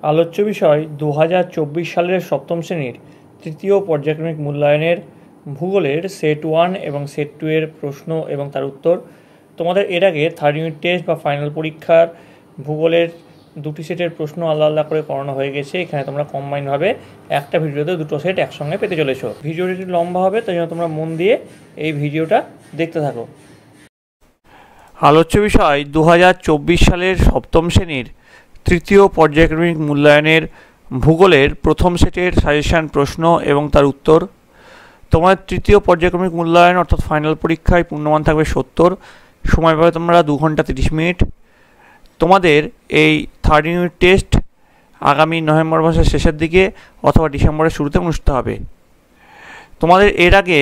আলোচ্য বিষয় 2024 সালের সপ্তম শ্রেণীর তৃতীয় পর্যায়ক্রমিক মূল্যায়নের ভূগোলের সেট 1 এবং সেট 2 এর প্রশ্ন এবং তার উত্তর। তোমাদের এর আগে থার্ড ইউনিট টেস্ট বা ফাইনাল পরীক্ষার ভূগোলের দুটি সেটের প্রশ্ন আলাদা আলাদা করে করানো হয়ে গেছে। এখানে তোমরা কম্বাইনভাবে একটা ভিডিওতে দুটো সেট একসঙ্গে পেতে চলেছো। ভিডিওটি একটু লম্বা হবে, তাই জন্য তোমরা মন দিয়ে এই ভিডিওটা দেখতে থাকো। আলোচ্য বিষয় 2024 সালের সপ্তম শ্রেণীর তৃতীয় পর্যায়ক্রমিক মূল্যায়নের ভূগোলের প্রথম সেটের সাজেশান প্রশ্ন এবং তার উত্তর। তোমাদের তৃতীয় পর্যায়ক্রমিক মূল্যায়ন অর্থাৎ ফাইনাল পরীক্ষায় পূর্ণমান থাকবে 70, সময় পাবে তোমরা 2 ঘন্টা 30 মিনিট। তোমাদের এই থার্ড ইউনিট টেস্ট আগামী নভেম্বর মাসের শেষের দিকে অথবা ডিসেম্বরের শুরুতে অনুষ্ঠিত হবে। তোমাদের এর আগে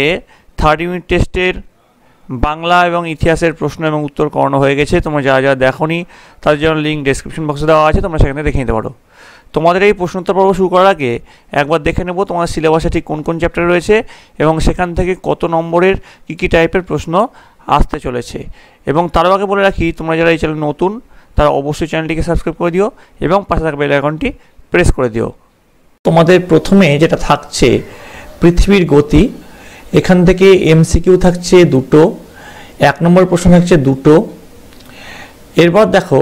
থার্ড ইউনিট টেস্টের বাংলা এবং ইতিহাসের প্রশ্ন এবং উত্তর করানো হয়ে গেছে। তোমরা যারা যারা দেখোনি তাদের জন্য লিঙ্ক ডেসক্রিপশন বক্সে দেওয়া আছে, তোমরা সেখানে দেখে নিতে পারো। তোমাদের এই প্রশ্নোত্তর পর্ব শুরু করার আগে একবার দেখে নেব তোমাদের সিলেবাসে ঠিক কোন কোন চ্যাপ্টার রয়েছে এবং সেখান থেকে কত নম্বরের কী টাইপের প্রশ্ন আসতে চলেছে। এবং তারও আগে বলে রাখি, তোমরা যারা এই চ্যানেল নতুন তারা অবশ্যই চ্যানেলটিকে সাবস্ক্রাইব করে দিও এবং পাশে থাকা বেল আইকনটি প্রেস করে দিও। তোমাদের প্রথমে যেটা থাকছে পৃথিবীর গতি, এখান থেকে এমসিকিউ থাকছে দুটো, 1 নম্বর প্রশ্ন থাকছে দুটো। এরপর দেখো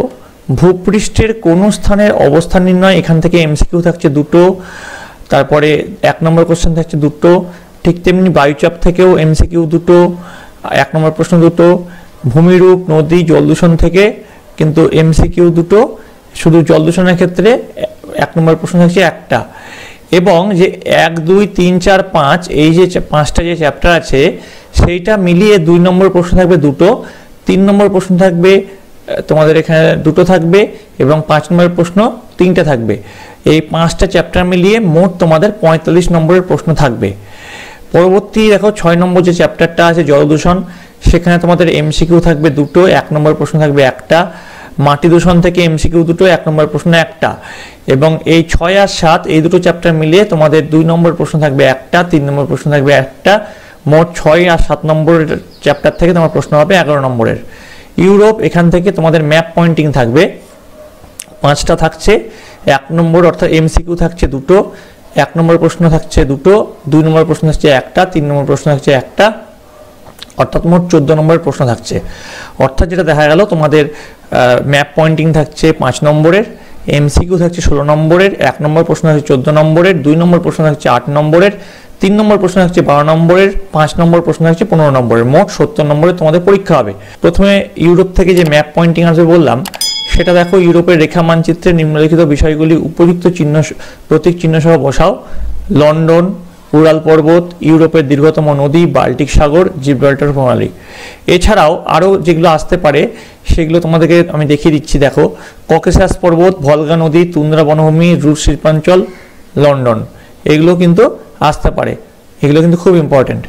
ভূপৃষ্ঠের কোন স্থানের অবস্থান নির্ণয়, এখান থেকে এমসিকিউ থাকছে দুটো। তারপরে 1 নম্বর কোশ্চেন থাকছে দুটো। ঠিক তেমনি বায়ুচাপ থেকেও এমসিকিউ দুটো, 1 নম্বর প্রশ্ন দুটো। ভূমিরূপ, নদী, জলদূষণ থেকে কিন্তু এমসিকিউ দুটো, শুধু জলদূষণের ক্ষেত্রে 1 নম্বর প্রশ্ন থাকছে একটা। এবং যে 1, 2, 3, 4, 5 এই যে 5টা যে চ্যাপ্টার আছে সেইটা মিলিয়ে 2 নম্বর প্রশ্ন থাকবে দুটো, 3 নম্বর প্রশ্ন থাকবে তোমাদের এখানে দুটো থাকবে এবং 5 নম্বরের প্রশ্ন 3টে থাকবে। এই 5টা চ্যাপ্টার মিলিয়ে মোট তোমাদের 45 নম্বরের প্রশ্ন থাকবে। পরবর্তী দেখো 6 নম্বর যে চ্যাপ্টারটা আছে জলদূষণ, সেখানে তোমাদের এমসিকিউ থাকবে দুটো, 1 নম্বর প্রশ্ন থাকবে একটা। মাটি দূষণ থেকে এমসিকিউ দুটো, 1 নম্বর প্রশ্ন একটা। এবং এই 6 আর 7 এই দুটো চ্যাপ্টার মিলিয়ে তোমাদের 2 নম্বর প্রশ্ন থাকবে একটা, 3 নম্বর প্রশ্ন থাকবে একটা। মোট 6 আর 7 নম্বরের চ্যাপ্টার থেকে তোমার প্রশ্ন হবে 11 নম্বরের। ইউরোপ, এখান থেকে তোমাদের ম্যাপ পয়েন্টিং থাকবে 5টা থাকছে, 1 নম্বর অর্থাৎ এমসিকিউ থাকছে দুটো, 1 নম্বর প্রশ্ন থাকছে দুটো, 2 নম্বর প্রশ্ন থাকছে একটা, 3 নম্বর প্রশ্ন থাকছে একটা, অর্থাৎ মোট 14 নম্বরের প্রশ্ন থাকছে। অর্থাৎ যেটা দেখা গেল তোমাদের ম্যাপ পয়েন্টিং থাকছে 5 নম্বরের, এমসিকিউ থাকছে 16 নম্বরের, 1 নম্বর প্রশ্ন থাকছে 14 নম্বরের, 2 নম্বর প্রশ্ন থাকছে 8 নম্বরের, 3 নম্বর প্রশ্ন থাকছে 12 নম্বরের, 5 নম্বর প্রশ্ন থাকছে 15 নম্বরের। মোট 70 নম্বরের তোমাদের পরীক্ষা হবে। প্রথমে ইউরোপ থেকে যে ম্যাপ পয়েন্টিং আসবে বললাম, সেটা দেখো ইউরোপের রেখা মানচিত্রে নিম্নলিখিত বিষয়গুলি উপযুক্ত চিহ্ন প্রতীক চিহ্ন সহ বসাও। লন্ডন, উরাল পর্বত, ইউরোপের দীর্ঘতম নদী, বাল্টিক সাগর, জিব্রাল্টার প্রণালী। এছাড়াও আরও যেগুলো আসতে পারে সেগুলো তোমাদেরকে আমি দেখিয়ে দিচ্ছি। দেখো ককেশাস পর্বত, ভলগা নদী, তুন্দ্রা বনভূমি, রুশ শিল্পাঞ্চল, লন্ডন, এগুলো কিন্তু আসতে পারে। এগুলো কিন্তু খুব ইম্পর্টেন্ট।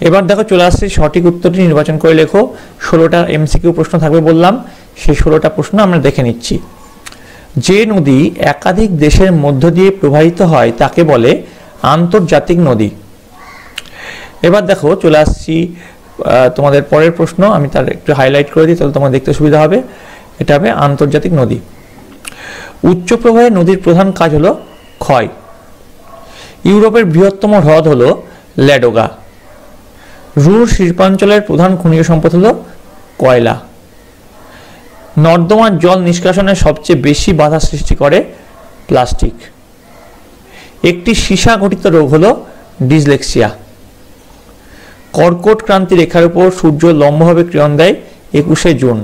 এবার দেখো চলে আসছে সঠিক উত্তরটি নির্বাচন করে লেখো। 16টা এমসিকিউ প্রশ্ন থাকবে বললাম, সেই 16টা প্রশ্ন আমরা দেখে নিচ্ছি। যে নদী একাধিক দেশের মধ্য দিয়ে প্রবাহিত হয় তাকে বলে আন্তর্জাতিক নদী। এবার দেখো চলে আসছি তোমাদের পরের প্রশ্ন, আমি তার একটু হাইলাইট করে দিই তাহলে তোমার দেখতে সুবিধা হবে। এটা হবে আন্তর্জাতিক নদী। উচ্চ প্রবাহে নদীর প্রধান কাজ হলো ক্ষয়। ইউরোপের বৃহত্তম হ্রদ হলো ল্যাডোগা। রুশ শিল্পাঞ্চলের প্রধান খনিজ সম্পদ হলো কয়লা। নর্দমার জল নিষ্কাশনে সবচেয়ে বেশি বাধা সৃষ্টি করে প্লাস্টিক। একটি সীসা ঘটিত রোগ হলো ডিসলেক্সিয়া। কর্কট ক্রান্তি রেখার উপর সূর্য লম্বভাবে কিরণ দেয় 21শে জুন।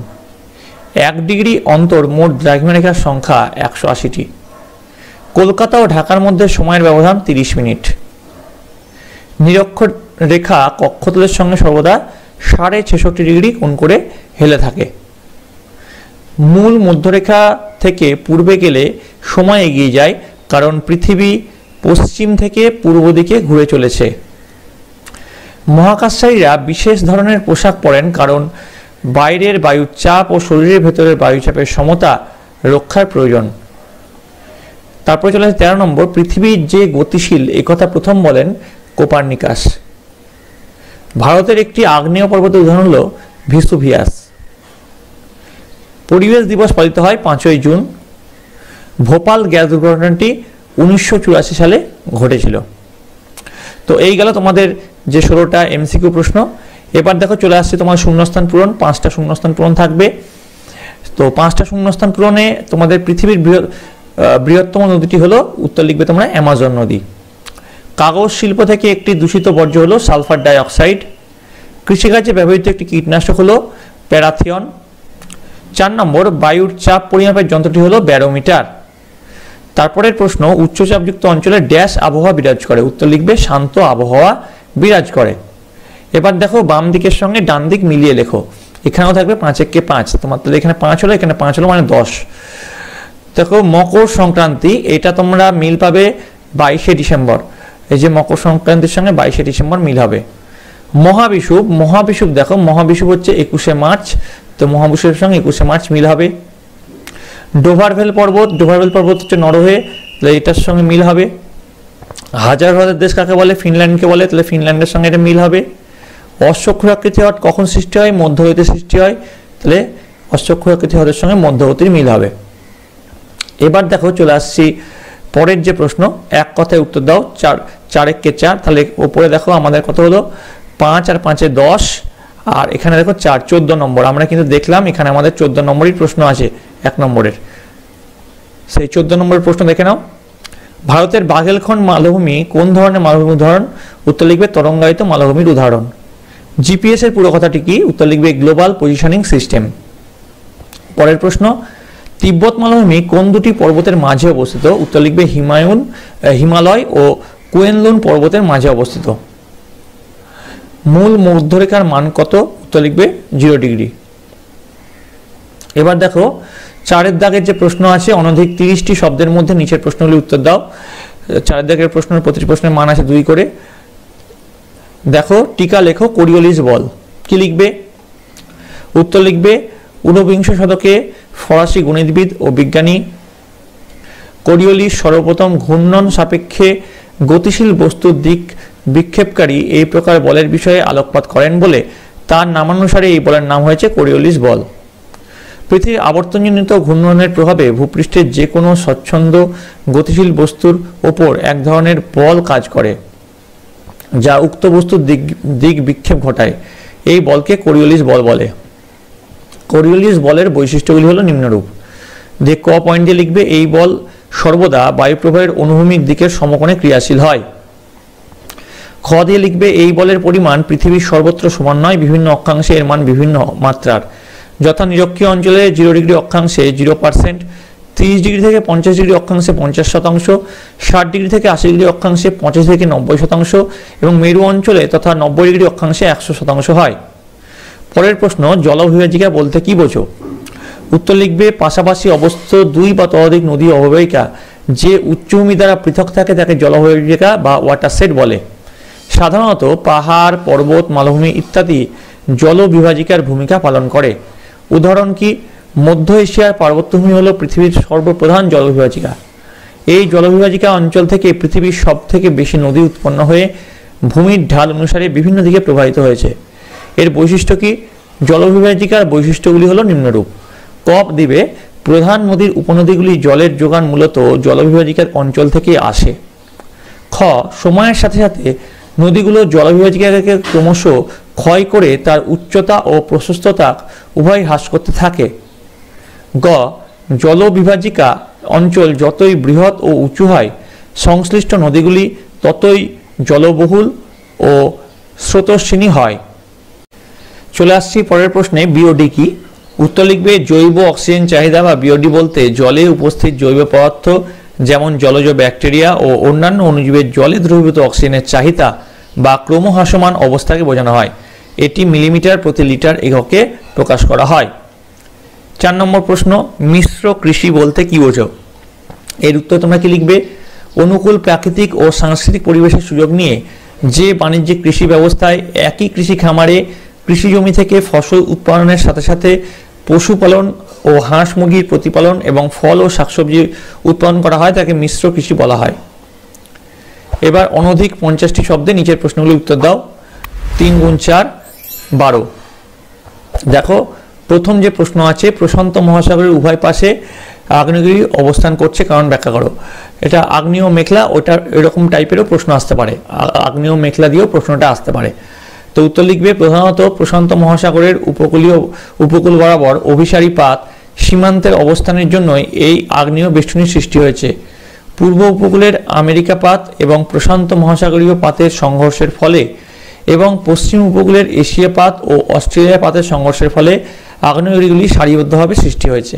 1 ডিগ্রি অন্তর মোট দ্রাঘিমারেখার সংখ্যা 180টি। কলকাতা ও ঢাকার মধ্যে সময়ের ব্যবধান 30 মিনিট। নিরক্ষর রেখা কক্ষতলের সঙ্গে সর্বদা 66.5 ডিগ্রি কোণ করে হেলে থাকে। মূল মধ্যরেখা থেকে পূর্বে গেলে সময় এগিয়ে যায়, কারণ পৃথিবী পশ্চিম থেকে পূর্ব দিকে ঘুরে চলেছে। মহাকাশচারীরা বিশেষ ধরনের পোশাক পরেন কারণ বাইরের বায়ুর চাপ ও শরীরের ভেতরের বায়ুচাপের সমতা রক্ষার প্রয়োজন। তারপরে চলে আসে 13 নম্বর, পৃথিবীর যে গতিশীল একথা প্রথম বলেন কোপার্নিকাস। ভারতের একটি আগ্নেয় পর্বতের উদাহরণ হল ভেসুভিয়াস। পরিবেশ দিবস পালিত হয় 5ই জুন। ভোপাল গ্যাস দুর্ঘটনাটি 1984 সালে ঘটেছিল। তো এই গেল তোমাদের যে 16টা এমসিকিউ প্রশ্ন। এবার দেখো চলে আসছে তোমার শূন্যস্থান পূরণ, 5টা শূন্যস্থান পূরণ থাকবে। তো 5টা শূন্যস্থান পূরণে তোমাদের পৃথিবীর বৃহত্তম নদীটি হলো, উত্তর লিখবে তোমরা অ্যামাজন নদী। কাগজ শিল্প থেকে একটি দূষিত বর্জ্য হলো সালফার ডাই অক্সাইড। কৃষিকাজে ব্যবহৃত একটি কীটনাশক হলো প্যারাথিয়ন। 4 নম্বর, বায়ুর চাপ পরিমাপের যন্ত্রটি হলো ব্যারোমিটার। তারপরের প্রশ্ন, উচ্চচাপযুক্ত অঞ্চলে ড্যাশ আবহাওয়া বিরাজ করে, উত্তর লিখবে শান্ত আবহাওয়া বিরাজ করে। এবার দেখো বাম দিকের সঙ্গে ডান দিক মিলিয়ে লেখো, এখানেও থাকবে 5 একে 5, তোমার তো এখানে 5 হলো, এখানে 5 হলো, মানে 10। দেখো মকর সংক্রান্তি, এটা তোমরা মিল পাবে 22শে ডিসেম্বর, এই যে মকর সংক্রান্তির সঙ্গে 22শে ডিসেম্বর মিল হবে। মহাবিষুব, মহাবিষুব দেখো মহাবিষুব হচ্ছে 21শে মার্চ, তো মহাবিষুবের সঙ্গে 21শে মার্চ মিল হবে। ডোভারভেল পর্বত, ডোভারভেল পর্বত হচ্ছে নরওয়ে, তাহলে এটার সঙ্গে মিল হবে। হাজার হ্রদের দেশ কাকে বলে, ফিনল্যান্ডকে বলে, তাহলে ফিনল্যান্ডের সঙ্গে এটা মিল হবে। অশ্বক্ষুরাকৃতি হ্রদ কখন সৃষ্টি হয়, মধ্যবর্তী সৃষ্টি হয়, তাহলে অশ্বক্ষুরাকৃতি হ্রদের সঙ্গে মধ্যবর্তীর মিল হবে। এবার দেখো চলে আসছি পরের যে প্রশ্ন, এক কথায় উত্তর দাও। 4 একে 4, তাহলে ওপরে দেখো আমাদের কত হলো 5 আর 5 10, আর এখানে দেখো 4, 14 নম্বর। আমরা কিন্তু দেখলাম এখানে আমাদের 14 নম্বরই প্রশ্ন আছে 1 নম্বরের, সেই 14 নম্বরের প্রশ্ন দেখে নাও। ভারতের বাঘেলখন্ড মালভূমি কোন ধরনের মালভূমির উদাহরণ, উত্তর লিখবে তরঙ্গায়িত মালভূমির উদাহরণ। জিপিএস এর পুরো কথাটি কি, উত্তর লিখবে গ্লোবাল পজিশনিং সিস্টেম। পরের প্রশ্ন, তিব্বত মালভূমি কোন দুটি পর্বতের মাঝে অবস্থিত, উত্তর লিখবে হিমালয় ও কুয়েনলুন পর্বতের মাঝে অবস্থিত। মূল মধ্যরেখার মান কত, উত্তর লিখবে 0 ডিগ্রি। এবার দেখো 4 দাগের যে প্রশ্ন আছে, অনধিক 30টি শব্দের মধ্যে নিচের প্রশ্নগুলি উত্তর দাও। 4 দাগের প্রশ্নের প্রতিটি প্রশ্নের মান আছে 2 করে। দেখো টিকা লেখো কোরিওলিস বল, কি লিখবে, উত্তর লিখবে 19বিংশ শতকে ফরাসি গণিতবিদ ও বিজ্ঞানী কোরিওলিস সর্বপ্রথম ঘূর্ণন সাপেক্ষে গতিশীল বস্তুর দিক বিক্ষেপকারী এই প্রকার বলের বিষয়ে আলোকপাত করেন বলে তার নামানুসারে এই বলের নাম হয়েছে কোরিওলিস বল। পৃথিবীর আবর্তনজনিত ঘূর্ণনের প্রভাবে ভূপৃষ্ঠের যে কোনো স্বচ্ছন্দ গতিশীল বস্তুর ওপর এক ধরনের বল কাজ করে, যা উক্ত বস্তুর দিক বিক্ষেপ ঘটায়। এই বলকে কোরিওলিস বল বলে। কোরিওলিস বলের বৈশিষ্ট্যগুলি হলো নিম্নরূপ। ক পয়েন্ট দিয়ে লিখবে, এই বল সর্বদা বায়ুপ্রবাহের অনুভূমিক দিকের সমকোণে ক্রিয়াশীল হয়। খ দিয়ে লিখবে, এই বলের পরিমাণ পৃথিবীর সর্বত্র সমান নয়, বিভিন্ন অক্ষাংশে এর মান বিভিন্ন মাত্রার, যথা নিরক্ষীয় অঞ্চলে 0 ডিগ্রি অক্ষাংশে 0%, 30 ডিগ্রি থেকে 50 ডিগ্রি অক্ষাংশে 50%, 60 ডিগ্রি থেকে 80 ডিগ্রি অক্ষাংশে 85 থেকে 90% এবং মেরু অঞ্চলে তথা 90 ডিগ্রি অক্ষাংশে 100% হয়। পরের প্রশ্ন, জলবিভাজিকা বলতে কি বোঝো, উত্তর লিখবে পাশাপাশি অবস্থিত 2 বা ততোধিক নদী অববাহিকা যে উচ্চভূমি দ্বারা পৃথক থাকে তাকে জলবিভাজিকা বা ওয়াটারশেড বলে। সাধারণত পাহাড়, পর্বত, মালভূমি ইত্যাদি জলবিভাজিকার ভূমিকা পালন করে। উদাহরণ কি, মধ্য এশিয়ার পার্বত্যভূমি হলো পৃথিবীর সর্বপ্রধান জলবিভাজিকা। এই জলবিভাজিকা অঞ্চল থেকে পৃথিবীর সবথেকে বেশি নদী উৎপন্ন হয়ে ভূমির ঢাল অনুসারে বিভিন্ন দিকে প্রবাহিত হয়েছে। এর বৈশিষ্ট্য কি, জলবিভাজিকার বৈশিষ্ট্যগুলি হলো নিম্নরূপ। কপ দিবে, প্রধান নদীর উপনদীগুলি জলের যোগান মূলত জলবিভাজিকার অঞ্চল থেকে আসে। খ, সময়ের সাথে সাথে নদীগুলো জলবিভাজিকাকে ক্রমশ ক্ষয় করে তার উচ্চতা ও প্রশস্ততা উভয় হ্রাস করতে থাকে। গ, জলবিভাজিকা অঞ্চল যতই বৃহৎ ও উঁচু হয় সংশ্লিষ্ট নদীগুলি ততই জলবহুল ও স্রোতস্বিনী হয়। চলে আসছি পরের প্রশ্নে, বিওডি কি, উত্তর লিখবে জৈব অক্সিজেন চাহিদা বা বিওডি বলতে জলে উপস্থিত জৈব পদার্থ যেমন জলজ ব্যাকটেরিয়া ও অন্যান্য অণুজীবের জলে দ্রবীভূত অক্সিজেনের চাহিদা বা ক্রমহ্রাসমান অবস্থাকে বোঝানো হয়। এটি মিলিমিটার প্রতি লিটার এককে প্রকাশ করা হয়। 4 নম্বর প্রশ্ন, মিশ্র কৃষি বলতে কি বোঝো, এর উত্তর তোমরা কি লিখবে, অনুকূল প্রাকৃতিক ও সাংস্কৃতিক পরিবেশের সুযোগ নিয়ে যে বাণিজ্যিক কৃষি ব্যবস্থায় একই কৃষি খামারে কৃষি জমি থেকে ফসল উৎপাদনের সাথে সাথে পশুপালন ও হাঁস মুরগির প্রতিপালন এবং ফল ও শাকসবজি উৎপাদন করা হয় তাকে মিশ্র কৃষি বলা হয়। এবার অনধিক 50টি শব্দে নিচের প্রশ্নগুলি উত্তর দাও। 3 × 4 = 12। দেখো প্রথম যে প্রশ্ন আছে, প্রশান্ত মহাসাগরের উভয় পাশে আগ্নেয়গিরি অবস্থান করছে কারণ ব্যাখ্যা করো। এটা আগ্নেয় মেখলা, ওটা এরকম টাইপেরও প্রশ্ন আসতে পারে, আগ্নেয় মেখলা দিয়েও প্রশ্নটা আসতে পারে। তো উত্তর লিখবে প্রধানত প্রশান্ত মহাসাগরের উপকূল বরাবর অভিসারী পাত সীমান্তের অবস্থানের জন্যই এই আগ্নেয় বেষ্টনীর সৃষ্টি হয়েছে। পূর্ব উপকূলের আমেরিকা পাত এবং প্রশান্ত মহাসাগরীয় পাতের সংঘর্ষের ফলে এবং পশ্চিম উপকূলের এশিয়া পাত ও অস্ট্রেলিয়া পাতের সংঘর্ষের ফলে আগ্নেয়গিরিগুলি সারিবদ্ধভাবে সৃষ্টি হয়েছে।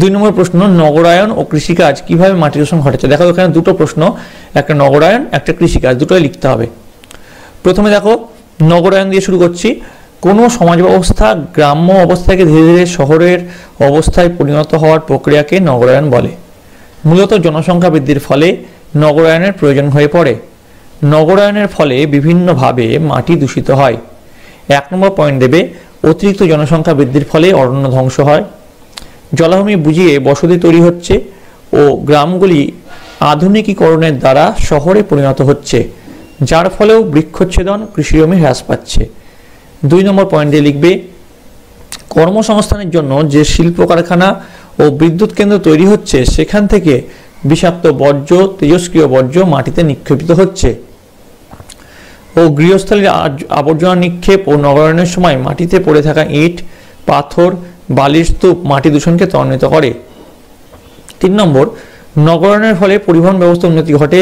2 নম্বর প্রশ্ন, নগরায়ন ও কৃষিকাজ কিভাবে মাটি দূষণ ঘটেছে। দেখো এখানে দুটো প্রশ্ন, একটা নগরায়ন একটা কৃষিকাজ, দুটোই লিখতে হবে। প্রথমে দেখো নগরায়ন দিয়ে শুরু করছি। কোনো সমাজ ব্যবস্থা গ্রাম্য অবস্থা থেকে ধীরে ধীরে শহরের অবস্থায় পরিণত হওয়ার প্রক্রিয়াকে নগরায়ন বলে। মূলত জনসংখ্যা বৃদ্ধির ফলে নগরায়নের প্রয়োজন হয়ে পড়ে। নগরায়নের ফলে বিভিন্নভাবে মাটি দূষিত হয়। 1 নম্বর পয়েন্ট দেবে, অতিরিক্ত জনসংখ্যা বৃদ্ধির ফলে অরণ্য ধ্বংস হয়, জলাভূমি বুঝিয়ে বসতি তৈরি হচ্ছে ও গ্রামগুলি আধুনিকীকরণের দ্বারা শহরে পরিণত হচ্ছে, যার ফলেও বৃক্ষচ্ছেদন, কৃষিজমি হ্রাস পাচ্ছে। 2 নম্বর পয়েন্ট দিয়ে লিখবে, কর্মসংস্থানের জন্য যে শিল্প কারখানা ও বিদ্যুৎ কেন্দ্র তৈরি হচ্ছে সেখান থেকে বিষাক্ত বর্জ্য, তেজস্ক্রিয় বর্জ্য মাটিতে নিক্ষেপিত হচ্ছে ও গৃহস্থলীর আবর্জনা নিক্ষেপ ও নগরায়নের সময় মাটিতে পড়ে থাকা ইট, পাথর, বালির স্তূপ মাটি দূষণকে ত্বরান্বিত করে। 3 নম্বর, নগরায়নের ফলে পরিবহন ব্যবস্থার উন্নতি ঘটে,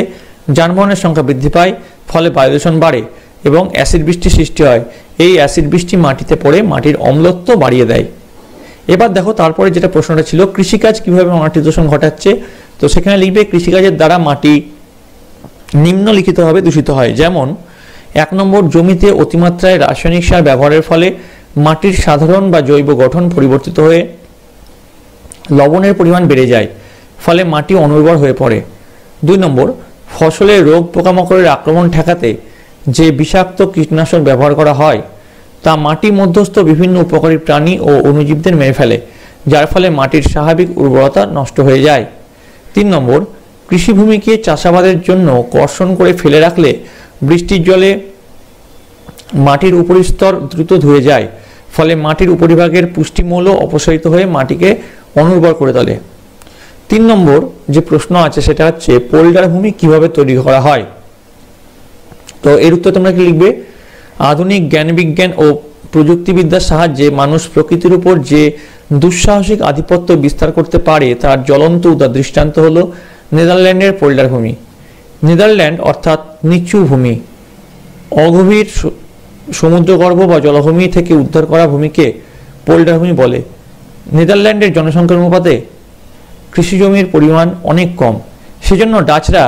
যানবাহনের সংখ্যা বৃদ্ধি পায়, ফলে বায়ু দূষণ বাড়ে এবং অ্যাসিড বৃষ্টি সৃষ্টি হয়। এই অ্যাসিড বৃষ্টি মাটিতে পড়ে মাটির অম্লত্ব বাড়িয়ে দেয়। এবার দেখো তারপরে যেটা প্রশ্নটা ছিল, কৃষিকাজ কিভাবে মাটি দূষণ ঘটাচ্ছে। তো সেখানে লিখবে কৃষিকাজের দ্বারা মাটি নিম্নলিখিতভাবে দূষিত হয়। যেমন 1 নম্বর, জমিতে অতিমাত্রায় রাসায়নিক সার ব্যবহারের ফলে মাটির সাধারণ বা জৈব গঠন পরিবর্তিত হয়ে লবণের পরিমাণ বেড়ে যায়, ফলে মাটি অনুর্বর হয়ে পড়ে। 2 নম্বর, ফসলে রোগ পোকামাকড়ের আক্রমণ ঠেকাতে যে বিষাক্ত কীটনাশক ব্যবহার করা হয় তা মাটি মধ্যস্থ বিভিন্ন উপকারী প্রাণী ও অণুজীবদের মেরে ফেলে, যার ফলে মাটির স্বাভাবিক উর্বরতা নষ্ট হয়ে যায়। 3 নম্বর, কৃষিভূমিকে চাষাবাদের জন্য কর্ষণ করে ফেলে রাখলে বৃষ্টির জলে মাটির উপরিস্তর দ্রুত ধুয়ে যায়, ফলে মাটির উপরিভাগের পুষ্টিমূল্য অপসারিত হয়ে মাটিকে অনুর্বর করে তোলে। 3 নম্বর যে প্রশ্ন আছে সেটা হচ্ছে পোল্ডার ভূমি কিভাবে তৈরি করা হয়। তো এর উত্তর তোমরা কি লিখবে, আধুনিক জ্ঞান বিজ্ঞান ও প্রযুক্তিবিদ্যার সাহায্যে মানুষ প্রকৃতির উপর যে দুঃসাহসিক আধিপত্য বিস্তার করতে পারে তার জ্বলন্ত দৃষ্টান্ত হলো নেদারল্যান্ডের পোল্ডার ভূমি। নেদারল্যান্ড অর্থাৎ নিচু ভূমি, অগভীর সমুদ্রগর্ভ বা জলভূমি থেকে উদ্ধার করা ভূমিকে পোল্ডার ভূমি বলে। নেদারল্যান্ডের জনসংখ্যার অনুপাতে কৃষিজমির পরিমাণ অনেক কম, সেজন্য ডাচরা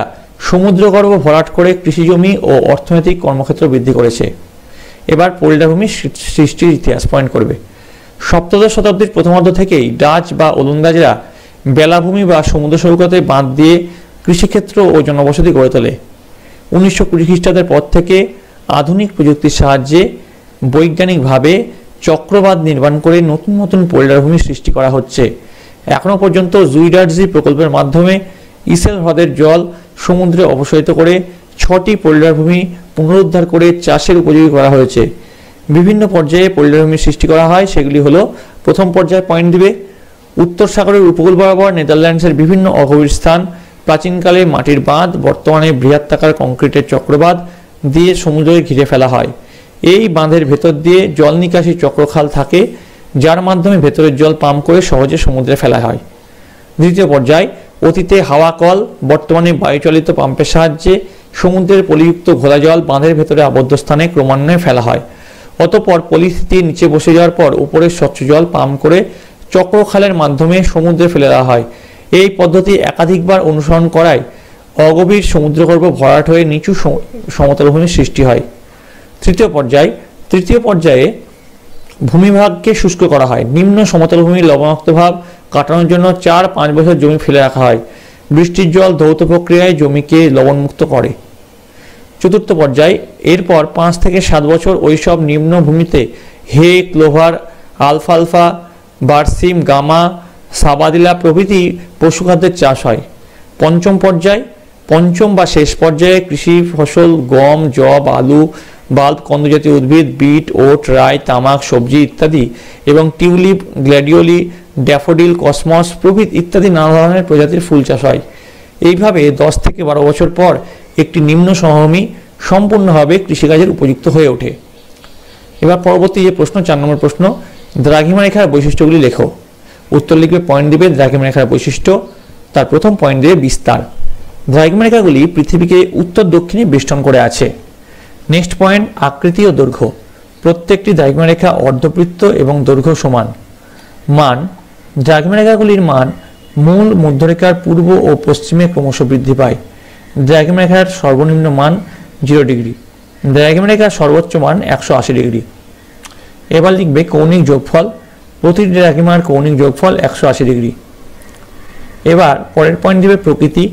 সমুদ্রগর্ভ ভরাট করে কৃষিজমি ও অর্থনৈতিক কর্মক্ষেত্র বৃদ্ধি করেছে। এবার পোল্ডার ভূমির সৃষ্টির ইতিহাস পয়েন্ট করবে। সপ্তদশ শতাব্দীর প্রথমার্ধ থেকেই ডাচ বা ওলন্দাজরা বেলাভূমি বা সমুদ্র সৈকতে বাঁধ দিয়ে কৃষিক্ষেত্র ও জনবসতি গড়ে তোলে। 1920 খ্রিস্টাব্দের পর থেকে আধুনিক প্রযুক্তির সাহায্যে বৈজ্ঞানিকভাবে চক্রবাদ নির্মাণ করে নতুন নতুন পোল্ডার ভূমি সৃষ্টি করা হচ্ছে। এখনও পর্যন্ত জুইডার্জি প্রকল্পের মাধ্যমে ইসেল হ্রদের জল সমুদ্রে অপসারিত করে 6টি পোল্ডার ভূমি পুনরুদ্ধার করে চাষের উপযোগী করা হয়েছে। বিভিন্ন পর্যায়ে পোল্ডার ভূমি সৃষ্টি করা হয়, সেগুলি হলো, প্রথম পর্যায়ে পয়েন্ট দিবে, উত্তর সাগরের উপকূল বরাবর নেদারল্যান্ডসের বিভিন্ন অগভীর স্থান, প্রাচীনকালে মাটির বাঁধ, বর্তমানে বৃহত্তাকার কংক্রিটের চক্রবাদ দিয়ে সমুদ্রকে ঘিরে ফেলা হয়। এই বাঁধের ভেতর দিয়ে জল নিকাশি চক্রখাল থাকে, যার মাধ্যমে ভেতরের জল পাম্প করে সহজে সমুদ্রে ফেলা হয়। দ্বিতীয় পর্যায়, অতীতে হাওয়া কল, বর্তমানে বায়ুচালিত পাম্পের সাহায্যে সমুদ্রের পলিযুক্ত ঘোলা জল বাঁধের ভেতরে আবদ্ধ স্থানে ক্রমান্বয়ে ফেলা হয়। অতঃপর পলিস্থিতির নিচে বসে যাওয়ার পর উপরের স্বচ্ছ জল পাম্প করে চক্রখালের মাধ্যমে সমুদ্রে ফেলে দেওয়া হয়। এই পদ্ধতি একাধিকবার অনুসরণ করায় অগভীর সমুদ্রগর্ভ ভরাট হয়ে নিচু সমতল ভূমির সৃষ্টি হয়। তৃতীয় পর্যায়ে ভূমিভাগকে শুষ্ক করা হয়। নিম্ন সমতল ভূমির লবণাক্ত ভাব কাটানোর জন্য 4-5 বছর জমি ফেলে রাখা হয়। বৃষ্টির জল ধৌত প্রক্রিয়ায় জমিকে লবণমুক্ত করে। চতুর্থ পর্যায়, এরপর 5 থেকে 7 বছর ওইসব নিম্ন ভূমিতে হে, ক্লোভার, আলফালফা, বারসিম, গামা, সাবাদিলা প্রভৃতি পশুখাদ্যের চাষ হয়। পঞ্চম বা শেষ পর্যায়ে কৃষি ফসল গম, যব, আলু, বাল্ব, কন্দজাতীয় উদ্ভিদ, বিট, ওট, রাই, তামাক, সবজি ইত্যাদি এবং টিউলিপ, গ্ল্যাডিওলি, ড্যাফোডিল, কসমস প্রভৃতি ইত্যাদি নানা ধরনের প্রজাতির ফুল চাষ হয়। এইভাবে 10 থেকে 12 বছর পর একটি নিম্ন সমভূমি সম্পূর্ণভাবে কৃষিকাজের উপযুক্ত হয়ে ওঠে। এবার পরবর্তী যে প্রশ্ন, 4 নম্বর প্রশ্ন, দ্রাঘিমা রেখার বৈশিষ্ট্যগুলি লেখো। উত্তর লিখবে, পয়েন্ট দিবে দ্রাঘিমা রেখার বৈশিষ্ট্য, তার প্রথম পয়েন্ট দেবে বিস্তার। দ্রাঘিমা রেখাগুলি পৃথিবীকে উত্তর দক্ষিণে বেষ্টন করে আছে। নেক্সট পয়েন্ট, আকৃতি ও দৈর্ঘ্য। প্রত্যেকটি দ্রাঘিমা রেখা অর্ধবৃত্ত এবং দৈর্ঘ্য সমান। মান, দ্রাঘিমা রেখাগুলির মান মূল মধ্যরেখার পূর্ব ও পশ্চিমে ক্রমশ বৃদ্ধি পায়। দ্রাঘিমা রেখার সর্বনিম্ন মান 0 ডিগ্রি, দ্রাঘিমা রেখার সর্বোচ্চ মান 180 ডিগ্রি। এবার লিখবে কৌণিক যোগফল। প্রতিটি দ্রাঘিমার কৌণিক যোগফল 180 ডিগ্রি। এবার পরের পয়েন্ট দিবে প্রকৃতি।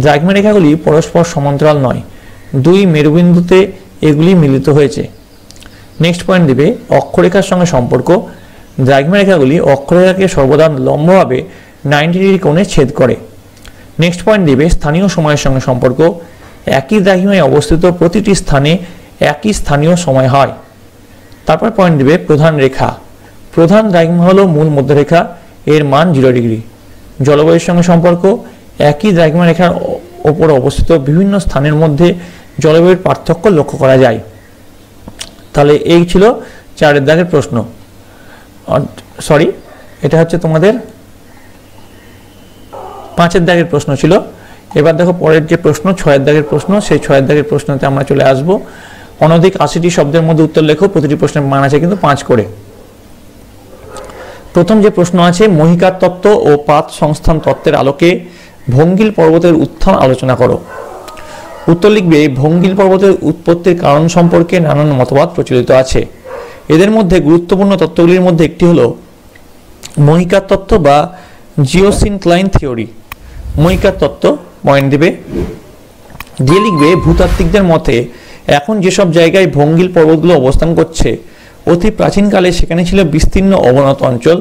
দ্রাঘিমা রেখাগুলি পরস্পর সমান্তরাল নয়, 2 মেরুবিন্দুতে এগুলি মিলিত হয়েছে। নেক্সট পয়েন্ট দিবে অক্ষরেখার সঙ্গে সম্পর্ক। দ্রাঘিমা রেখাগুলি অক্ষরেখাকে সর্বদা লম্বভাবে 90 ডিগ্রি কোণে ছেদ করে। নেক্সট পয়েন্ট দিবে স্থানীয় সময়ের সঙ্গে সম্পর্ক। একই দ্রাঘিমায় অবস্থিত প্রতিটি স্থানে একই স্থানীয় সময় হয়। তারপর পয়েন্ট দিবে প্রধান রেখা। প্রধান দ্রাঘিমা হলো মূল মধ্যরেখা, এর মান 0 ডিগ্রি। জলবায়ুর সঙ্গে সম্পর্ক। একই দ্রাঘিমা রেখার ওপর অবস্থিত বিভিন্ন স্থানের মধ্যে জলবায়ুর পার্থক্য লক্ষ্য করা যায়। তাহলে এই ছিল 4 দাগের প্রশ্ন। সরি, এটা হচ্ছে তোমাদের 5 দাগের প্রশ্ন ছিল। এবার দেখো পরের যে প্রশ্ন 6 দাগের প্রশ্ন, সেই 6 দাগের প্রশ্নতে আমরা চলে আসব। অনধিক 80টি শব্দের মধ্যে উত্তর লেখো। প্রতিটি প্রশ্নের মান আছে কিন্তু 5 করে। প্রথম যে প্রশ্ন আছে, মহিকার তত্ত্ব ও পাত সংস্থান তত্ত্বের আলোকে ভঙ্গিল পর্বতের উত্থান আলোচনা করো। উত্তর লিখবে, ভঙ্গিল পর্বতের উৎপত্তির কারণ সম্পর্কে নানান মতবাদ প্রচলিত আছে। এদের মধ্যে গুরুত্বপূর্ণ তত্ত্বগুলির মধ্যে একটি হলো মহিকার তত্ত্ব বা জিওসিনক্লাইন থিওরি। মহিকার তত্ত্ব পয়েন্ট দিবে, দিয়ে লিখবে ভূতাত্ত্বিকদের মতে এখন যেসব জায়গায় ভঙ্গিল পর্বতগুলো অবস্থান করছে অতি প্রাচীনকালে সেখানে ছিল বিস্তীর্ণ অবনত অঞ্চল।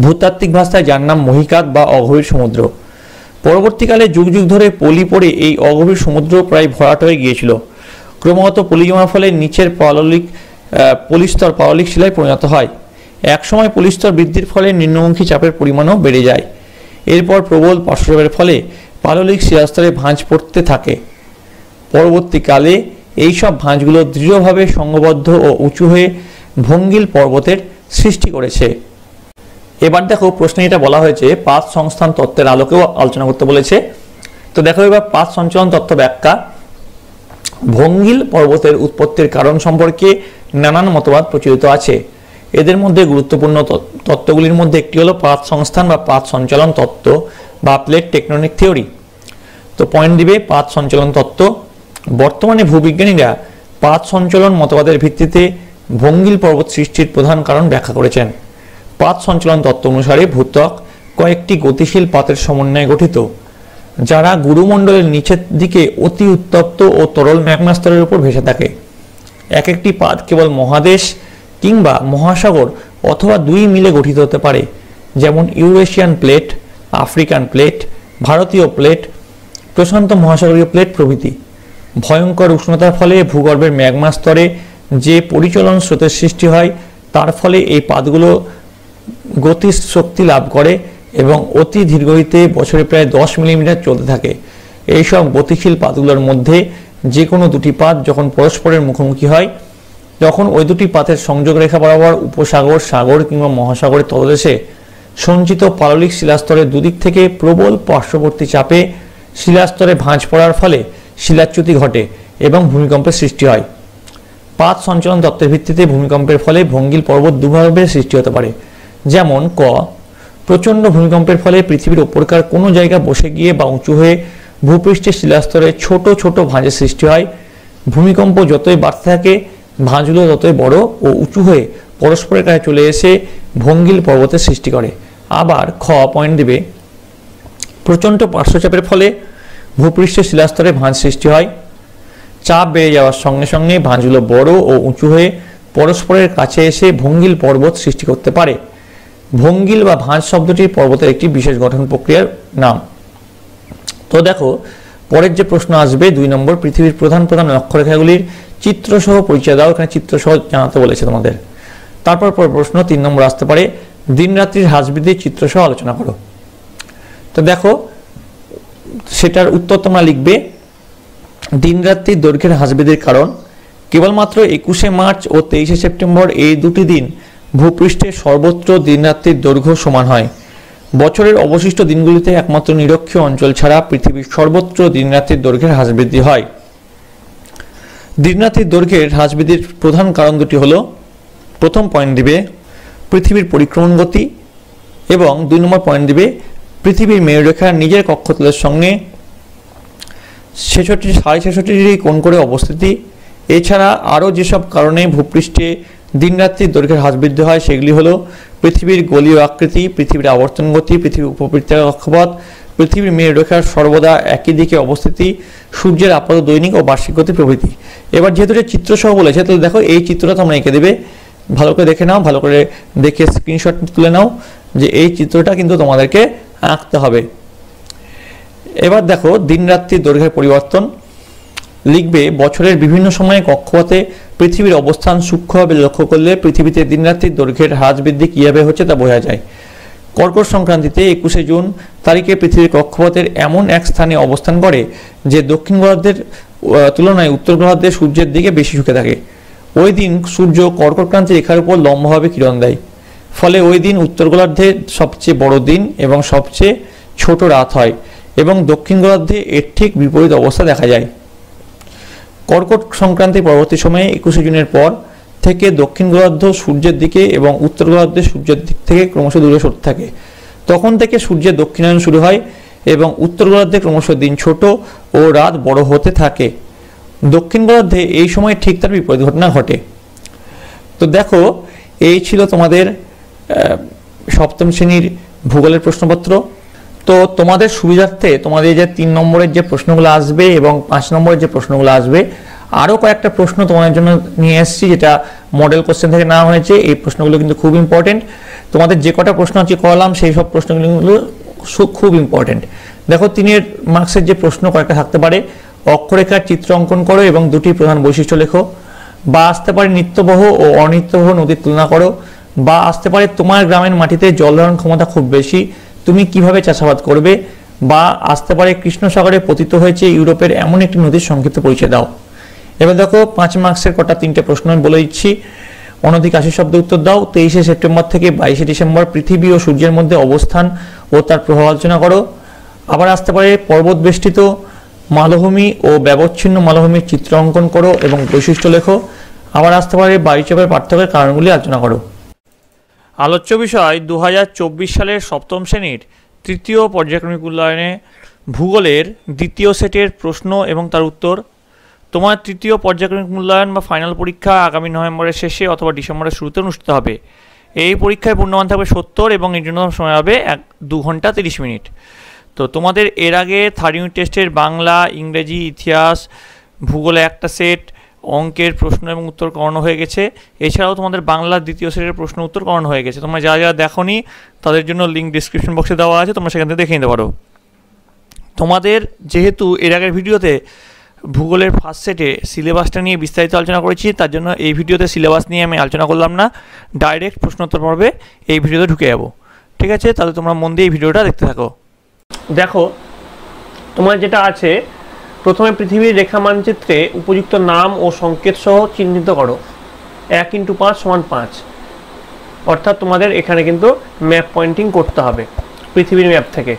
ভূতাত্ত্বিক ভাষায় যার নাম মহিকাত বা অগভীর সমুদ্র। পরবর্তীকালে যুগ যুগ ধরে পলি পড়ে এই অগভীর সমুদ্র প্রায় ভরাট হয়ে গিয়েছিল। ক্রমাগত পলি জমার ফলে নিচের পলিস্তর পাললিক শিলায় পরিণত হয়। একসময় পলিস্তর বৃদ্ধির ফলে নিম্নমুখী চাপের পরিমাণও বেড়ে যায়। এরপর প্রবল পার্শ্বচাপের ফলে পাললিক শিলাস্তরে ভাঁজ পড়তে থাকে। পরবর্তীকালে এইসব ভাঁজগুলো দৃঢ়ভাবে সংঘবদ্ধ ও উঁচু হয়ে ভঙ্গিল পর্বতের সৃষ্টি করেছে। এবার দেখো প্রশ্নে এটা বলা হয়েছে পাত সংস্থান তত্ত্বের আলোকেও আলোচনা করতে বলেছে। তো দেখো এবার পাত সঞ্চালন তত্ত্ব ব্যাখ্যা। ভঙ্গিল পর্বতের উৎপত্তির কারণ সম্পর্কে নানান মতবাদ প্রচলিত আছে। এদের মধ্যে গুরুত্বপূর্ণ তত্ত্বগুলির মধ্যে একটি হলো পাত সংস্থান বা পাত সঞ্চালন তত্ত্ব বা প্লেট টেকটনিক থিওরি। তো পয়েন্ট দিবে পাত সঞ্চালন তত্ত্ব। বর্তমানে ভূবিজ্ঞানীরা পাত সঞ্চালন মতবাদের ভিত্তিতে ভঙ্গিল পর্বত সৃষ্টির প্রধান কারণ ব্যাখ্যা করেছেন। পাত সঞ্চালন তত্ত্ব অনুসারে ভূত্বক কয়েকটি গতিশীল পাতের সমন্বয়ে গঠিত, যারা গুরুমণ্ডলের নিচের দিকে অতি উত্তপ্ত ও তরল ম্যাগমা স্তরের উপর ভেসে থাকে। এক একটি পাত কেবল মহাদেশ কিংবা মহাসাগর অথবা 2 মিলে গঠিত হতে পারে, যেমন ইউরেশিয়ান প্লেট, আফ্রিকান প্লেট, ভারতীয় প্লেট, প্রশান্ত মহাসাগরীয় প্লেট প্রভৃতি। ভয়ঙ্কর উষ্ণতার ফলে ভূগর্ভের ম্যাগমা স্তরে যে পরিচলন স্রোতের সৃষ্টি হয় তার ফলে এই পাতগুলো গতি শক্তি লাভ করে এবং অতি ধীরগতিতে বছরে প্রায় 10 মিলিমিটার চলতে থাকে। এইসব গতিশীল পাতগুলোর মধ্যে যে কোনো দুটি পাত যখন পরস্পরের মুখোমুখি হয় তখন ওই দুটি পাতের সংযোগ রেখা বরাবর উপসাগর, সাগর কিংবা মহাসাগরের তলদেশে সঞ্চিত পাললিক শিলাস্তরের দুদিক থেকে প্রবল পার্শ্ববর্তী চাপে শিলাস্তরে ভাঁজ পড়ার ফলে শিলাচ্যুতি ঘটে এবং ভূমিকম্পের সৃষ্টি হয়। পাত সঞ্চালন তত্ত্বের ভিত্তিতে ভূমিকম্পের ফলে ভঙ্গিল পর্বত দুভাবে সৃষ্টি হতে পারে, যেমন ক, প্রচণ্ড ভূমিকম্পের ফলে পৃথিবীর ওপরকার কোনো জায়গা বসে গিয়ে বা উঁচু হয়ে ভূপৃষ্ঠের শিলাস্তরে ছোট ছোট ভাঁজের সৃষ্টি হয়। ভূমিকম্প যতই বাড়তে থাকে ভাঁজগুলো ততই বড় ও উঁচু হয়ে পরস্পরের কাছে চলে এসে ভঙ্গিল পর্বতের সৃষ্টি করে। আবার খ পয়েন্ট দিবে, প্রচণ্ড পার্শ্বচাপের ফলে ভূপৃষ্ঠের শিলাস্তরে ভাঁজ সৃষ্টি হয়। চাপ বেড়ে যাওয়ার সঙ্গে সঙ্গে ভাঁজগুলো বড় ও উঁচু হয়ে পরস্পরের কাছে এসে ভঙ্গিল পর্বত সৃষ্টি করতে পারে। ভঙ্গিল বা ভাঁজ শব্দটি পর্বতের একটি বিশেষ গঠন প্রক্রিয়ার নাম। তো দেখো পরের যে প্রশ্ন আসবে 2 নম্বর, পৃথিবীর প্রধান প্রধান অক্ষরেখাগুলির চিত্রসহ পরিচয় দাও। এখানে চিত্রসহ জানাতে বলেছে তোমাদের। তারপর প্রশ্ন 3 নম্বর আসতে পারে, দিন রাত্রির হ্রাস বৃদ্ধির চিত্র সহ আলোচনা করো। তো দেখো সেটার উত্তর তোমরা লিখবে, দিন রাত্রির দৈর্ঘ্যের হ্রাস বৃদ্ধির কারণ কেবলমাত্র 21শে মার্চ ও 23শে সেপ্টেম্বর এই দুটি দিন ভূপৃষ্ঠের সর্বত্র দিন রাত্রির দৈর্ঘ্য সমান হয়। বছরের অবশিষ্ট দিনগুলিতে একমাত্র নিরক্ষীয় অঞ্চল ছাড়া পৃথিবীর সর্বত্র দিন রাত্রির দৈর্ঘ্যের হ্রাস বৃদ্ধি হয়। দিন রাত্রির দৈর্ঘ্যের হ্রাস বৃদ্ধির প্রধান কারণ দুটি হলো, প্রথম পয়েন্ট দিবে পৃথিবীর পরিক্রমণ গতি এবং 2 নম্বর পয়েন্ট দিবে পৃথিবীর মেরুরেখার নিজের কক্ষতলের সঙ্গে 66.66 ডিগ্রি কোণ করে অবস্থিতি। এছাড়া আরও যেসব কারণে ভূপৃষ্ঠে দিন রাত্রির দৈর্ঘ্যের হ্রাস বৃদ্ধি হয় সেগুলি হলো পৃথিবীর গোলীয় আকৃতি, পৃথিবীর আবর্তন গতি, পৃথিবীর উপবৃত্তাকার কক্ষপথ, পৃথিবীর মেরুরেখার সর্বদা একই দিকে অবস্থিতি, সূর্যের আপাত দৈনিক ও বার্ষিক গতি প্রভৃতি। এবার যেহেতু এটা চিত্রসহ বলেছে, তাহলে দেখো এই চিত্রটা তোমরা এঁকে দেবে, ভালো করে দেখে নাও, ভালো করে দেখে স্ক্রিনশট তুলে নাও যে এই চিত্রটা কিন্তু তোমাদেরকে আঁকতে হবে। এবার দেখো দিন রাত্রির দৈর্ঘ্যের পরিবর্তন লিখবে, বছরের বিভিন্ন সময়ে কক্ষপথে পৃথিবীর অবস্থান সূক্ষ্মভাবে লক্ষ্য করলে পৃথিবীতে দিন রাত্রির দৈর্ঘ্যের হ্রাস বৃদ্ধি কীভাবে হচ্ছে তা বোঝা যায়। কর্কট সংক্রান্তিতে 21শে জুন তারিখে পৃথিবীর কক্ষপথের এমন এক স্থানে অবস্থান করে যে দক্ষিণ গোলার্ধের তুলনায় উত্তর গোলার্ধে সূর্যের দিকে বেশি ঝুঁকে থাকে। ওই দিন সূর্য কর্কটক্রান্তি রেখার উপর লম্বভাবে কিরণ দেয়, ফলে ওই দিন উত্তর গোলার্ধে সবচেয়ে বড় দিন এবং সবচেয়ে ছোট রাত হয় এবং দক্ষিণ গোলার্ধে এর ঠিক বিপরীত অবস্থা দেখা যায়। কর্কট সংক্রান্তি পরবর্তী সময়ে 21শে জুনের পর থেকে দক্ষিণ গোলার্ধ সূর্যের দিকে এবং উত্তর গোলার্ধে সূর্যের দিক থেকে ক্রমশ দূরে সরতে থাকে। তখন থেকে সূর্যের দক্ষিণায়ন শুরু হয় এবং উত্তর গোলার্ধে ক্রমশ দিন ছোট ও রাত বড় হতে থাকে। দক্ষিণ গোলার্ধে এই সময় ঠিক তার বিপরীত ঘটনা ঘটে। তো দেখো এই ছিল তোমাদের সপ্তম শ্রেণীর ভূগোলের প্রশ্নপত্র। তো তোমাদের সুবিধার্থে তোমাদের যে 3 নম্বরের যে প্রশ্নগুলো আসবে এবং 5 নম্বরের যে প্রশ্নগুলো আসবে, আরও কয়েকটা প্রশ্ন তোমাদের জন্য নিয়ে এসেছি যেটা মডেল কোশ্চেন থেকে নেওয়া হয়েছে। এই প্রশ্নগুলো কিন্তু খুব ইম্পর্টেন্ট। তোমাদের যে কটা প্রশ্ন আজকে করলাম সেই সব প্রশ্নগুলো খুব ইম্পর্টেন্ট। দেখো 3 মার্কসের যে প্রশ্ন কয়েকটা থাকতে পারে, অক্ষরেখার চিত্র অঙ্কন করো এবং দুটি প্রধান বৈশিষ্ট্য লেখো, বা আসতে পারে নিত্যবহ ও অনিত্যবহ নদীর তুলনা করো, বা আসতে পারে তোমার গ্রামের মাটিতে জল ধারণ ক্ষমতা খুব বেশি, তুমি কিভাবে চাষাবাদ করবে, বা আসতে পারে কৃষ্ণ সাগরে পতিত হয়েছে ইউরোপের এমন একটি নদীর সংক্ষিপ্ত পরিচয় দাও। এবার দেখো 5 মার্কসের কটা 3টে প্রশ্ন আমি বলে দিচ্ছি, অনধিক 80 শব্দ উত্তর দাও। 23শে সেপ্টেম্বর থেকে 22শে ডিসেম্বর পৃথিবী ও সূর্যের মধ্যে অবস্থান ও তার প্রভাব আলোচনা করো। আবার আসতে পারে পর্বত বেষ্টিত মালভূমি ও ব্যবচ্ছিন্ন মালভূমির চিত্র অঙ্কন করো এবং বৈশিষ্ট্য লেখো। আবার আসতে পারে বায়ুচাপের পার্থক্যের কারণগুলি আলোচনা করো। আলোচ্য বিষয় 2024 সালের সপ্তম শ্রেণীর তৃতীয় পর্যায়ক্রমিক মূল্যায়নে ভূগোলের দ্বিতীয় সেটের প্রশ্ন এবং তার উত্তর। তোমার তৃতীয় পর্যায়ক্রমিক মূল্যায়ন বা ফাইনাল পরীক্ষা আগামী নভেম্বরের শেষে অথবা ডিসেম্বরের শুরুতে অনুষ্ঠিত হবে। এই পরীক্ষায় পূর্ণমান থাকবে 70 এবং এর জন্য সময় হবে 2 ঘন্টা 30 মিনিট। তো তোমাদের এর আগে 3rd ইউনিট টেস্টের বাংলা, ইংরেজি, ইতিহাস, ভূগোলে একটা সেট, অঙ্কের প্রশ্ন এবং উত্তর করানো হয়ে গেছে। এছাড়াও তোমাদের বাংলার দ্বিতীয় সেটের প্রশ্ন উত্তর করানো হয়ে গেছে। তোমরা যারা যারা দেখোনি তাদের জন্য লিঙ্ক ডিসক্রিপশন বক্সে দেওয়া আছে, তোমরা সেখান থেকে দেখে নিতে পারো। তোমাদের যেহেতু এর আগের ভিডিওতে ভূগোলের ফার্স্ট সেটে সিলেবাসটা নিয়ে বিস্তারিত আলোচনা করেছি, তার জন্য এই ভিডিওতে সিলেবাস নিয়ে আমি আলোচনা করলাম না, ডাইরেক্ট প্রশ্নোত্তর পর্বে এই ভিডিওতে ঢুকে যাবো। ঠিক আছে, তাহলে তোমরা মন দিয়ে এই ভিডিওটা দেখতে থাকো। দেখো তোমার যেটা আছে, প্রথমে পৃথিবীর রেখা মানচিত্রে উপযুক্ত নাম ও সংকেত সহ চিহ্নিত করো। 1 × 5 = 5, অর্থাৎ তোমাদের এখানে কিন্তু ম্যাপ পয়েন্টিং করতে হবে পৃথিবীর ম্যাপ থেকে।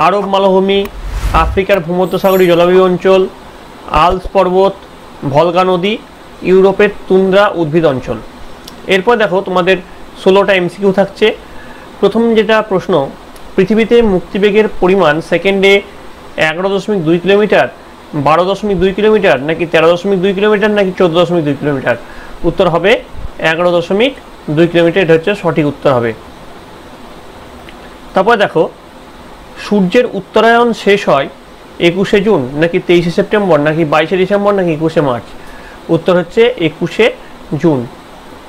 আরব মালভূমি, আফ্রিকার ভূমধ্যসাগরীয় জলবায়ু অঞ্চল, আল্পস পর্বত, ভলগা নদী, ইউরোপের তুন্দ্রা উদ্ভিদ অঞ্চল। এরপর দেখো তোমাদের 16টা MCQ থাকছে। প্রথম যেটা প্রশ্ন, পৃথিবীতে মুক্তিবেগের পরিমাণ সেকেন্ডে 11.2 কিলোমিটার, 12.2 কিলোমিটার, নাকি 13.2 কিলোমিটার, নাকি 14.2 কিলোমিটার? উত্তর হবে 11.2 কিলোমিটার, এটা হচ্ছে সঠিক উত্তর হবে। তারপর দেখো সূর্যের উত্তরায়ণ শেষ হয় 21শে জুন, নাকি 23শে সেপ্টেম্বর, নাকি 22শে ডিসেম্বর, নাকি 21শে মার্চ? উত্তর হচ্ছে 21শে জুন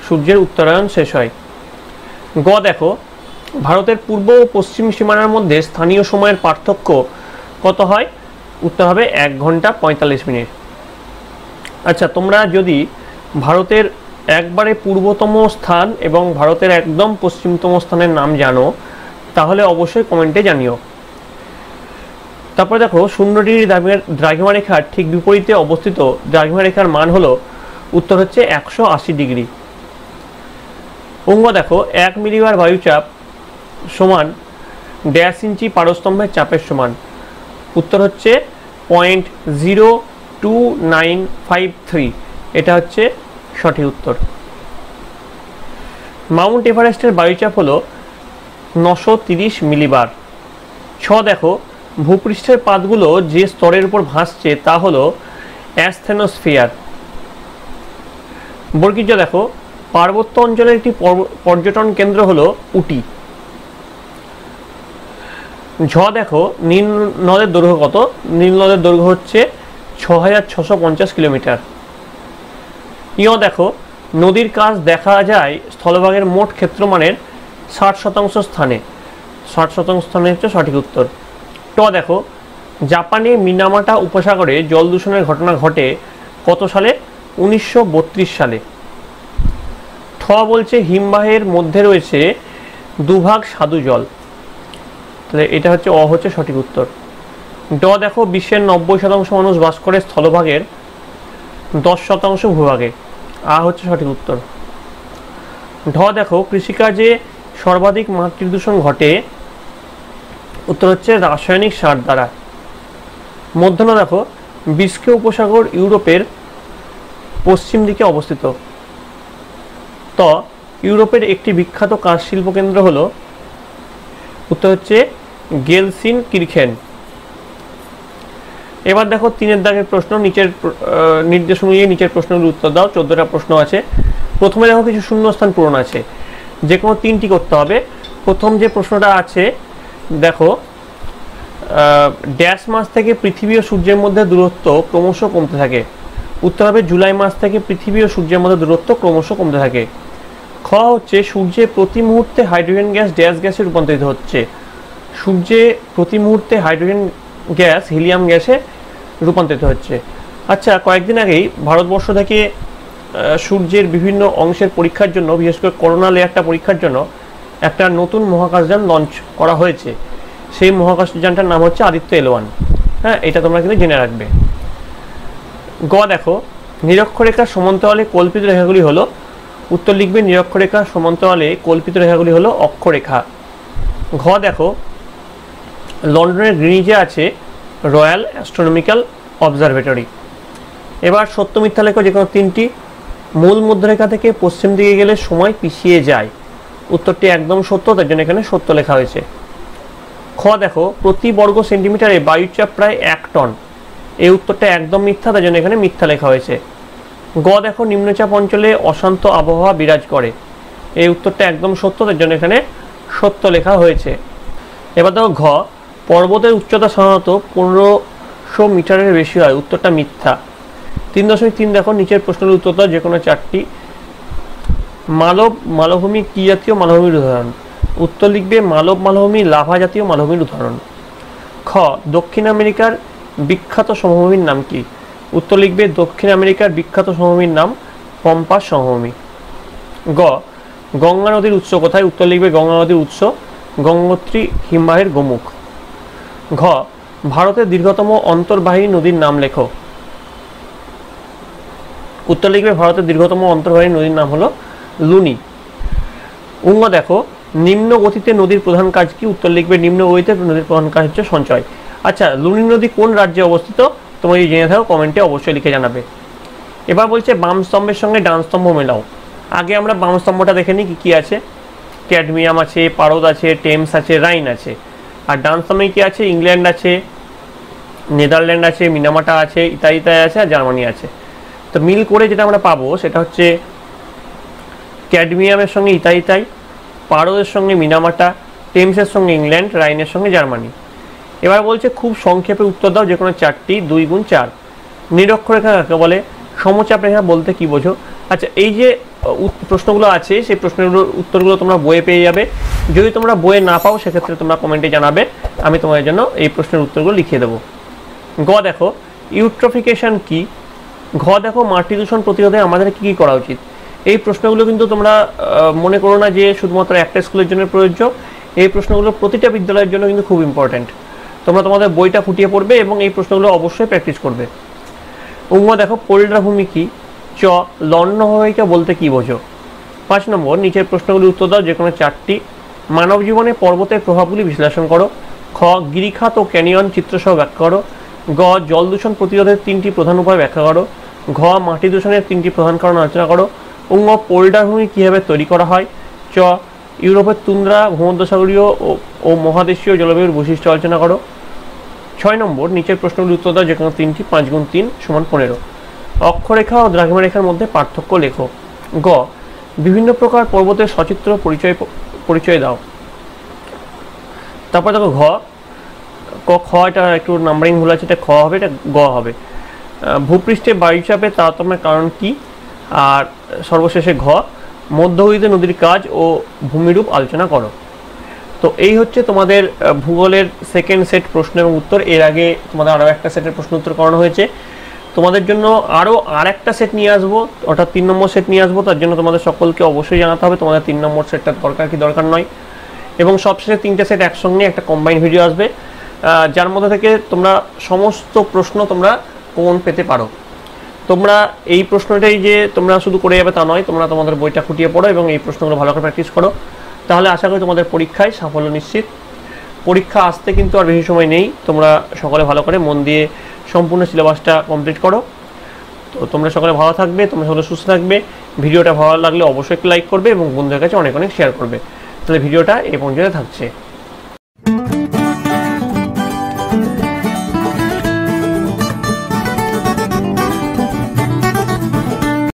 সূর্যের উত্তরায়ণ শেষ হয়। গ দেখো ভারতের পূর্ব ও পশ্চিম সীমানার মধ্যে স্থানীয় সময়ের পার্থক্য কত হয়? উত্তর হবে 1 ঘন্টা 45 মিনিট। আচ্ছা, তোমরা যদি ভারতের একবারে পূর্বতম স্থান এবং ভারতের একদম পশ্চিমতম স্থানের নাম জানো তাহলে অবশ্যই কমেন্টে জানিও। তারপরে দেখো 0 ডিগ্রি দ্রাঘিমা রেখার ঠিক বিপরীতে অবস্থিত দ্রাঘিমা রেখার মান হলো, উত্তর হচ্ছে 180 ডিগ্রি। অঙ্গ দেখো 1 মিলিবার বায়ুচাপ সমান 1.5 ইঞ্চি পারস্তম্ভের চাপের সমান, উত্তর হচ্ছে 0.2953, এটা হচ্ছে সঠিক উত্তর। মাউন্ট এভারেস্টের বায়ুচাপ হলো 930 মিলিবার। দেখো ভূপৃষ্ঠের পাতগুলো যে স্তরের উপর ভাসছে তা হলো অ্যাসথেনোস্ফিয়ার। বর্গীজ দেখো পার্বত্য অঞ্চলের একটি পর্যটন কেন্দ্র হলো উটি। দেখো নীল নদের দৈর্ঘ্য কত? নীল নদের দৈর্ঘ্য হচ্ছে 6650 কিলোমিটার। দেখো নদীর কাজ দেখা যায় স্থলভাগের মোট ক্ষেত্রমানের 60% স্থানে। 60% স্থানে হচ্ছে সঠিক উত্তর। দেখো জাপানে মিনামাটা উপসাগরে জল দূষণের ঘটনা ঘটে কত সালে? 1932 সালে। বলছে হিমবাহের মধ্যে রয়েছে দুভাগ স্বাদু জল, তাহলে এটা হচ্ছে হচ্ছে সঠিক উত্তর। দেখো বিশ্বের 90% মানুষ বাস করে স্থলভাগের 10% ভূভাগে, হচ্ছে সঠিক উত্তর। দেখো কৃষিকাজে সর্বাধিক মাটির দূষণ ঘটে, উত্তর হচ্ছে রাসায়নিক সার দ্বারা। দেখো বিস্কিয় উপসাগর ইউরোপের পশ্চিম দিকে অবস্থিত। ইউরোপের একটি বিখ্যাত কাঁচ শিল্প কেন্দ্র হলো, উত্তর হচ্ছে গেলসিন কিরখেন। এবার দেখো 3 দাগের প্রশ্ন, নিচের নির্দেশ অনুযায়ী নিচের প্রশ্নগুলোর উত্তর দাও। 14টা প্রশ্ন আছে। প্রথমে দেখো কিছু শূন্যস্থান পূরণ আছে, যে কোনো 3টি করতে হবে। প্রথম যে প্রশ্নটা আছে দেখো, ড্যাশ মাস থেকে পৃথিবী ও সূর্যের মধ্যে দূরত্ব ক্রমশ কমতে থাকে, উত্তর হবে জুলাই মাস থেকে পৃথিবী ও সূর্যের মধ্যে দূরত্ব ক্রমশ কমতে থাকে। হচ্ছে সূর্যে প্রতি মুহূর্তে হাইড্রোজেন গ্যাস ড্যাশ গ্যাসে রূপান্তরিত হচ্ছে, সূর্যে প্রতি মুহূর্তে হাইড্রোজেন গ্যাস হিলিয়াম গ্যাসে রূপান্তরিত হচ্ছে। আচ্ছা, কয়েকদিন আগেই ভারতবর্ষ থেকে সূর্যের বিভিন্ন অংশের পরীক্ষার জন্য, বিশেষ করে করোনা লেয়ারটা পরীক্ষার জন্য একটা নতুন মহাকাশযান লঞ্চ করা হয়েছে। সেই মহাকাশযানটার নাম হচ্ছে আদিত্য L1। হ্যাঁ, এটা তোমরা কিন্তু জেনে রাখবে। দেখো নিরক্ষরেখার সমান্তরালে কল্পিত রেখাগুলি হলো, উত্তর লিখবে নিরক্ষরেখার সমান্তরালে কল্পিত রেখাগুলি হলো অক্ষরেখা। দেখো লন্ডনের গ্রিনিজে আছে রয়্যাল অ্যাস্ট্রোনমিক্যাল অবজারভেটরি। এবার সত্য মিথ্যা লেখো যে কোনো 3টি। মূল মধ্যরেখা থেকে পশ্চিম দিকে গেলে সময় পিছিয়ে যায়, উত্তরটি একদম সত্য, তার জন্য এখানে সত্য লেখা হয়েছে। দেখো প্রতি বর্গ সেন্টিমিটারে বায়ুচাপ প্রায় 1 টন, এই উত্তরটা একদম মিথ্যা, তার জন্য এখানে মিথ্যা লেখা হয়েছে। দেখো নিম্নচাপ অঞ্চলে অশান্ত আবহাওয়া বিরাজ করে, এই উত্তরটা একদম সত্য, তার জন্য এখানে সত্য লেখা হয়েছে। এবার দেখো পর্বতের উচ্চতা সাধারণত 1500 মিটারের বেশি হয়, উত্তরটা মিথ্যা। 3.3 দেখো নিচের প্রশ্নের উত্তর দাও যে কোনো 4টি। মালভূমি কি জাতীয় মালভূমির উদাহরণ? উত্তর লিখবে মালব মালভূমি লাভা জাতীয় মালভূমির উদাহরণ। দক্ষিণ আমেরিকার বিখ্যাত সমভূমির নাম কি? উত্তর লিখবে দক্ষিণ আমেরিকার বিখ্যাত সমভূমির নাম পম্পাস সমভূমি। গঙ্গা নদীর উৎস কোথায়? উত্তর লিখবে গঙ্গা নদীর উৎস গঙ্গোত্রী হিমবাহের গোমুখ। ভারতের দীর্ঘতম অন্তর্বাহী নদীর নাম লেখো। উত্তর লিখবে ভারতের দীর্ঘতম অন্তর্বাহী নদীর নাম হলো লুনি। দেখো নিম্ন গতিতে নদীর প্রধান কাজ কি? উত্তর লিখবে নিম্ন গতিতে নদীর প্রধান কাজ হচ্ছে সঞ্চয়। আচ্ছা, লুনি নদী কোন রাজ্যে অবস্থিত? তোমরা যদি জেনে থাকো কমেন্টে অবশ্যই লিখে জানাবে। এবার বলছে বাম স্তম্ভের সঙ্গে ডান স্তম্ভ মেলাও। আগে আমরা বাম স্তম্ভটা দেখে নিই কি আছে। ক্যাডমিয়াম আছে, পারদ আছে, টেমস আছে, রাইন আছে। আর ডান স্তম্ভে কি আছে? ইংল্যান্ড আছে, নেদারল্যান্ড আছে, মিনামাটা আছে, ইতালিতায় আছে, আর জার্মানি আছে। তো মিল করে যেটা আমরা পাবো সেটা হচ্ছে ক্যাডমিয়ামের সঙ্গে ইতালিতাই, পারদের সঙ্গে মিনামাটা, টেমসের সঙ্গে ইংল্যান্ড, রাইনের সঙ্গে জার্মানি। এবার বলছে খুব সংক্ষেপে উত্তর দাও যে কোনো 4টি। 2 গুণ 4। নিরক্ষরেখা কাকে বলে? সমচাপ রেখা বলতে কি বোঝো? আচ্ছা, এই যে প্রশ্নগুলো আছে সেই প্রশ্নগুলোর উত্তরগুলো তোমরা বইয়ে পেয়ে যাবে। যদি তোমরা বইয়ে না পাও সেক্ষেত্রে তোমরা কমেন্টে জানাবে, আমি তোমাদের জন্য এই প্রশ্নের উত্তরগুলো লিখিয়ে দেবো। দেখো ইউট্রফিকেশন কি? দেখো মাটি দূষণ প্রতিরোধে আমাদের কি করা উচিত? এই প্রশ্নগুলো কিন্তু তোমরা মনে করো না যে শুধুমাত্র একটা স্কুলের জন্য প্রযোজ্য, এই প্রশ্নগুলো প্রতিটা বিদ্যালয়ের জন্য কিন্তু খুব ইম্পর্ট্যান্ট। তোমরা তোমাদের বইটা ফুটিয়ে পড়বে এবং এই প্রশ্নগুলো অবশ্যই প্র্যাকটিস করবে। দেখো, পোল্ট্রা ভূমি কি? চ, লণ্ডভূমিকা বলতে কি বোঝো? 5 নম্বর, নিচের প্রশ্নগুলির উত্তর দাও, যে কোনো 4টি। মানব জীবনে পর্বতের প্রভাবগুলি বিশ্লেষণ করো। খ, গিরিখাত ও ক্যানিয়ন চিত্রসহ ব্যাখ্যা করো। গ, জল দূষণ প্রতিরোধের 3টি প্রধান উপায় ব্যাখ্যা করো। ঘ, মাটি দূষণের 3টি প্রধান কারণ আলোচনা করো। পোল্ট্রা ভূমি কীভাবে তৈরি করা হয়? চ, ইউরোপের তুন্দ্রা ভূমধ্যসাগরীয় ও মহাদেশীয় জলবায়ুর বৈশিষ্ট্য আলোচনা করো। 6 নম্বর, নিচের প্রশ্নগুলির উত্তর দাও, যে কোনো 3টি। 5 × 3 = 15। অক্ষরেখা ও দ্রাঘিমা রেখার মধ্যে পার্থক্য লেখো। গ, বিভিন্ন প্রকার পর্বতের সচিত্র পরিচয় দাও। তারপর দেখো খ, এটা একটু নাম্বারিং ভুল আছে, এটা খ হবে, এটা গ হবে। ভূপৃষ্ঠে বায়ুচাপে তারতম্যের কারণ কি? আর সর্বশেষে ঘ, মধ্যগতিতে নদীর কাজ ও ভূমিরূপ আলোচনা করো। তো এই হচ্ছে তোমাদের ভূগোলের সেকেন্ড সেট প্রশ্ন এবং উত্তর। এর আগে তোমাদের আরও একটা সেটের প্রশ্ন উত্তর করানো হয়েছে। তোমাদের জন্য আরও একটা সেট নিয়ে আসবো, অর্থাৎ 3 নম্বর সেট নিয়ে আসবো। তার জন্য তোমাদের সকলকে অবশ্যই জানাতে হবে তোমাদের 3 নম্বর সেটটা দরকার কি দরকার নয়। এবং সবশেষে 3টে সেট একসঙ্গে একটা কম্বাইন ভিডিও আসবে, যার মধ্যে থেকে তোমরা সমস্ত প্রশ্ন তোমরা কমন পেতে পারো। তোমরা এই প্রশ্নটাই যে তোমরা শুধু করে যাবে তা নয়, তোমরা তোমাদের বইটা ফুটিয়ে পড়ো এবং এই প্রশ্নগুলো ভালো করে প্র্যাকটিস করো। তাহলে আশা করি তোমাদের পরীক্ষায় সাফল্য নিশ্চিত। পরীক্ষা আসতে কিন্তু আর বেশি সময় নেই। তোমরা সকলে ভালো করে মন দিয়ে সম্পূর্ণ সিলেবাসটা কমপ্লিট করো। তো তোমরা সকলে ভালো থাকবে, তোমরা সকলে সুস্থ থাকবে। ভিডিওটা ভালো লাগলে অবশ্যই একটু লাইক করবে এবং বন্ধুদের কাছে অনেক শেয়ার করবে। তাহলে ভিডিওটা এই পর্যন্ত থাকছে।